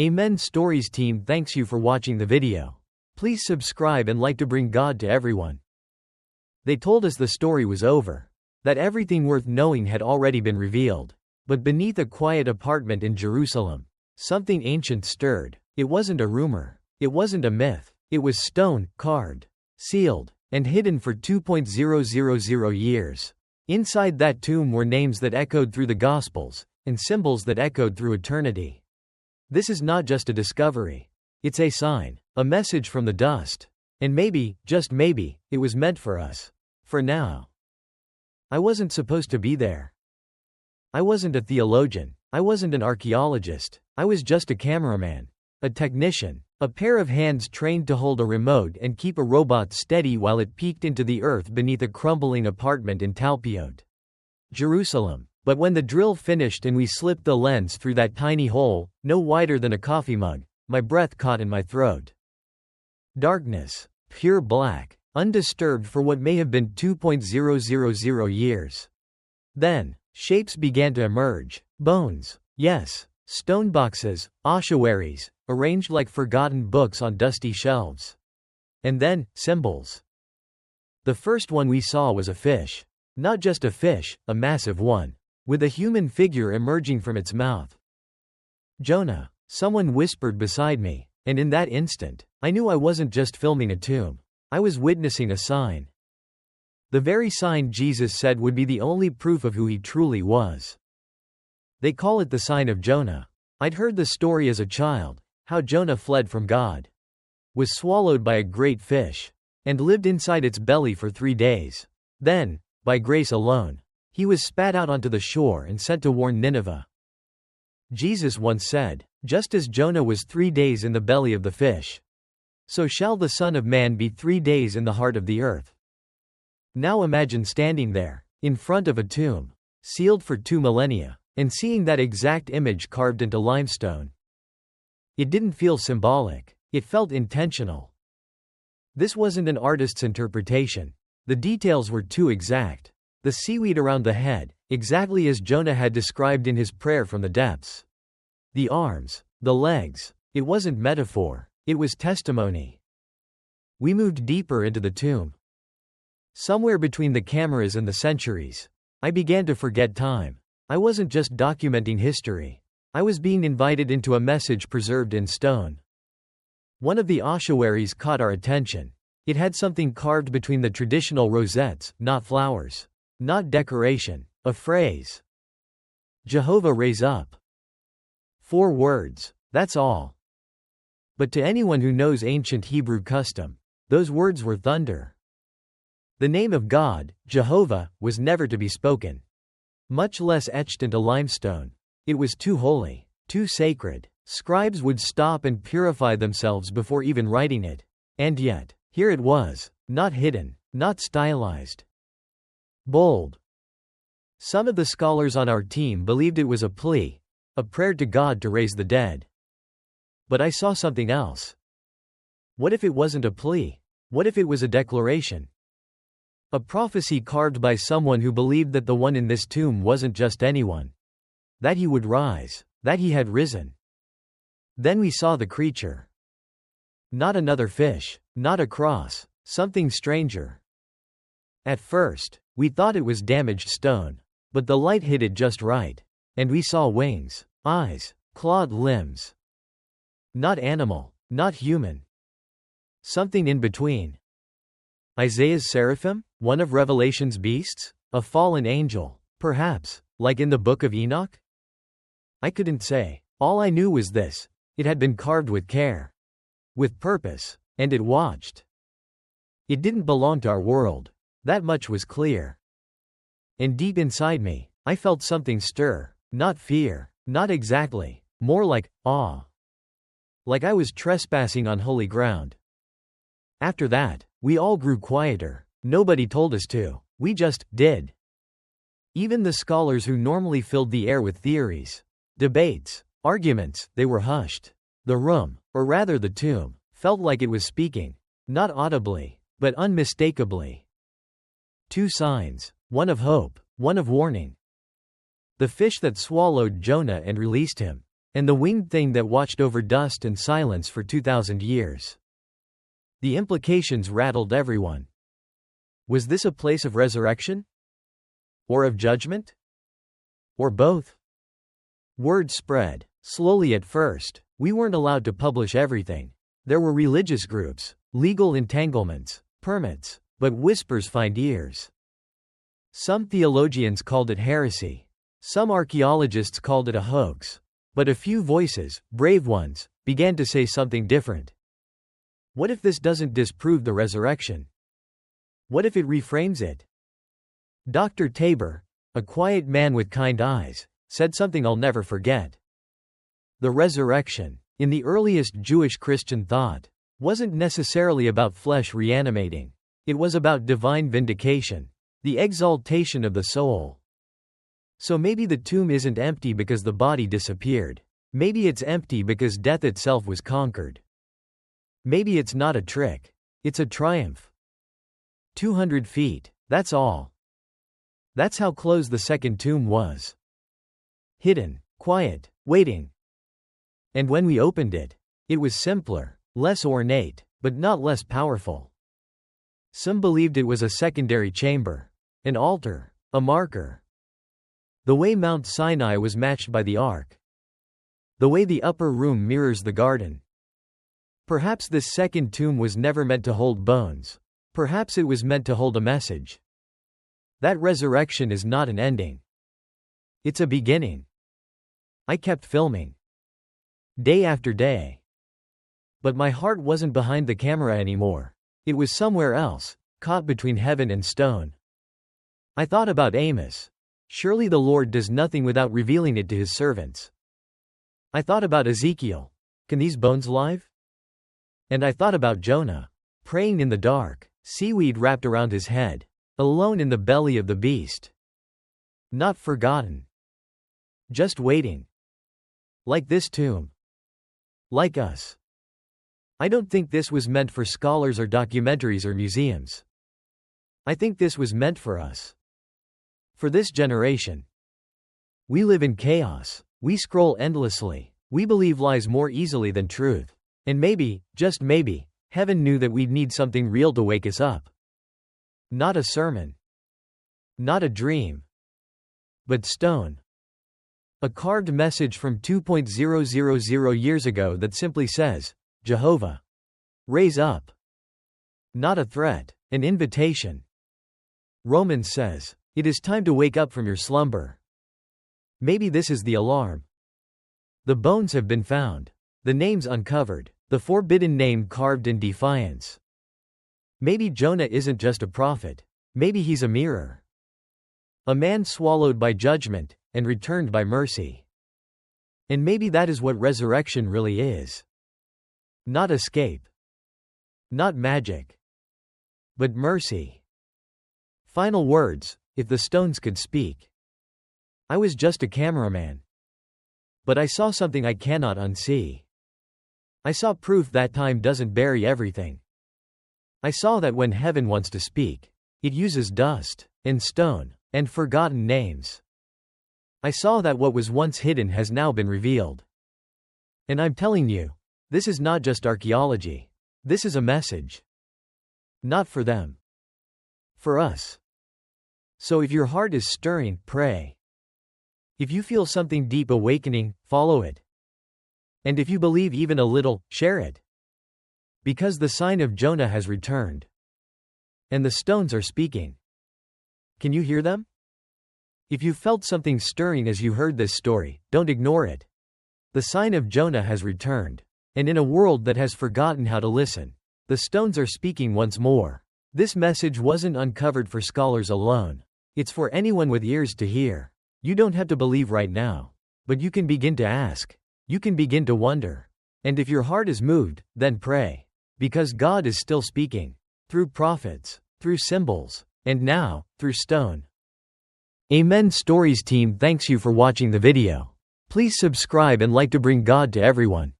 Amen Stories team thanks you for watching the video. Please subscribe and like to bring God to everyone. They told us the story was over, that everything worth knowing had already been revealed. But beneath a quiet apartment in Jerusalem, something ancient stirred. It wasn't a rumor. It wasn't a myth. It was stone, carved, sealed, and hidden for 2,000 years. Inside that tomb were names that echoed through the Gospels, and symbols that echoed through eternity. This is not just a discovery. It's a sign, a message from the dust. And maybe, just maybe, it was meant for us. For now. I wasn't supposed to be there. I wasn't a theologian. I wasn't an archaeologist. I was just a cameraman. A technician. A pair of hands trained to hold a remote and keep a robot steady while it peeked into the earth beneath a crumbling apartment in Talpiot, Jerusalem. But when the drill finished and we slipped the lens through that tiny hole, no wider than a coffee mug, my breath caught in my throat. Darkness. Pure black. Undisturbed for what may have been 2,000 years. Then, shapes began to emerge. Bones. Yes. Stone boxes, ossuaries, arranged like forgotten books on dusty shelves. And then, symbols. The first one we saw was a fish. Not just a fish, a massive one. With a human figure emerging from its mouth. Jonah, someone whispered beside me, and in that instant, I knew I wasn't just filming a tomb. I was witnessing a sign. The very sign Jesus said would be the only proof of who he truly was. They call it the sign of Jonah. I'd heard the story as a child, how Jonah fled from God, was swallowed by a great fish, and lived inside its belly for 3 days. Then, by grace alone, he was spat out onto the shore and sent to warn Nineveh. Jesus once said, just as Jonah was 3 days in the belly of the fish, so shall the Son of Man be 3 days in the heart of the earth. Now imagine standing there, in front of a tomb, sealed for 2 millennia, and seeing that exact image carved into limestone. It didn't feel symbolic. It felt intentional. This wasn't an artist's interpretation. The details were too exact. The seaweed around the head, exactly as Jonah had described in his prayer from the depths. The arms, the legs. It wasn't metaphor. It was testimony. We moved deeper into the tomb. Somewhere between the cameras and the centuries, I began to forget time. I wasn't just documenting history. I was being invited into a message preserved in stone. One of the ossuaries caught our attention. It had something carved between the traditional rosettes, not flowers. Not decoration. A phrase. Jehovah raise up. 4 words. That's all. But to anyone who knows ancient Hebrew custom, those words were thunder. The name of God, Jehovah, was never to be spoken. Much less etched into limestone. It was too holy, too sacred. Scribes would stop and purify themselves before even writing it. And yet, here it was, not hidden, not stylized. Bold. Some of the scholars on our team believed it was a plea, a prayer to God to raise the dead. But I saw something else. What if it wasn't a plea? What if it was a declaration? A prophecy carved by someone who believed that the one in this tomb wasn't just anyone. That he would rise. That he had risen. Then we saw the creature. Not another fish. Not a cross. Something stranger. At first, we thought it was damaged stone. But the light hit it just right. And we saw wings, eyes, clawed limbs. Not animal. Not human. Something in between. Isaiah's seraphim? One of Revelation's beasts? A fallen angel? Perhaps, like in the book of Enoch? I couldn't say. All I knew was this. It had been carved with care. With purpose. And it watched. It didn't belong to our world. That much was clear. And deep inside me, I felt something stir. Not fear. Not exactly. More like awe. Like I was trespassing on holy ground. After that, we all grew quieter. Nobody told us to. We just did. Even the scholars who normally filled the air with theories, debates, arguments, they were hushed. The room, or rather the tomb, felt like it was speaking. Not audibly, but unmistakably. 2 signs. One of hope, one of warning. The fish that swallowed Jonah and released him. and the winged thing that watched over dust and silence for 2,000 years. The implications rattled everyone. Was this a place of resurrection? Or of judgment? Or both? Word spread. Slowly at first. We weren't allowed to publish everything. There were religious groups, legal entanglements, permits, but whispers find ears. Some theologians called it heresy. Some archaeologists called it a hoax. But a few voices, brave ones, began to say something different. What if this doesn't disprove the resurrection? What if it reframes it? Dr. Tabor, a quiet man with kind eyes, said something I'll never forget. The resurrection, in the earliest Jewish Christian thought, wasn't necessarily about flesh reanimating. It was about divine vindication, the exaltation of the soul. So maybe the tomb isn't empty because the body disappeared. Maybe it's empty because death itself was conquered. Maybe it's not a trick. It's a triumph. 200 feet, that's all. That's how close the second tomb was. Hidden, quiet, waiting. And when we opened it, it was simpler, less ornate, but not less powerful. Some believed it was a secondary chamber, an altar, a marker. The way Mount Sinai was matched by the ark. The way the upper room mirrors the garden. Perhaps this second tomb was never meant to hold bones. Perhaps it was meant to hold a message. That resurrection is not an ending. It's a beginning. I kept filming. Day after day. But my heart wasn't behind the camera anymore. It was somewhere else, caught between heaven and stone. I thought about Amos. Surely the Lord does nothing without revealing it to his servants. I thought about Ezekiel. Can these bones live? And I thought about Jonah, praying in the dark, seaweed wrapped around his head, alone in the belly of the beast. Not forgotten. Just waiting. Like this tomb. Like us. I don't think this was meant for scholars or documentaries or museums. I think this was meant for us. For this generation. We live in chaos. We scroll endlessly. We believe lies more easily than truth. And maybe, just maybe, heaven knew that we'd need something real to wake us up. Not a sermon. Not a dream. But stone. A carved message from 2,000 years ago that simply says, Jehovah. Raise up. Not a threat, an invitation. Romans says, it is time to wake up from your slumber. Maybe this is the alarm. The bones have been found. The names uncovered. The forbidden name carved in defiance. Maybe Jonah isn't just a prophet. Maybe he's a mirror. A man swallowed by judgment, and returned by mercy. And maybe that is what resurrection really is. Not escape. Not magic. But mercy. Final words, if the stones could speak. I was just a cameraman. But I saw something I cannot unsee. I saw proof that time doesn't bury everything. I saw that when heaven wants to speak, it uses dust, and stone, and forgotten names. I saw that what was once hidden has now been revealed. And I'm telling you, this is not just archaeology. This is a message. Not for them. For us. So if your heart is stirring, pray. If you feel something deep awakening, follow it. And if you believe even a little, share it. Because the sign of Jonah has returned. And the stones are speaking. Can you hear them? If you felt something stirring as you heard this story, don't ignore it. The sign of Jonah has returned. And in a world that has forgotten how to listen, the stones are speaking once more. This message wasn't uncovered for scholars alone. It's for anyone with ears to hear. You don't have to believe right now. But you can begin to ask. You can begin to wonder. And if your heart is moved, then pray. Because God is still speaking. Through prophets. Through symbols. And now, through stone. Amen Stories team thanks you for watching the video. Please subscribe and like to bring God to everyone.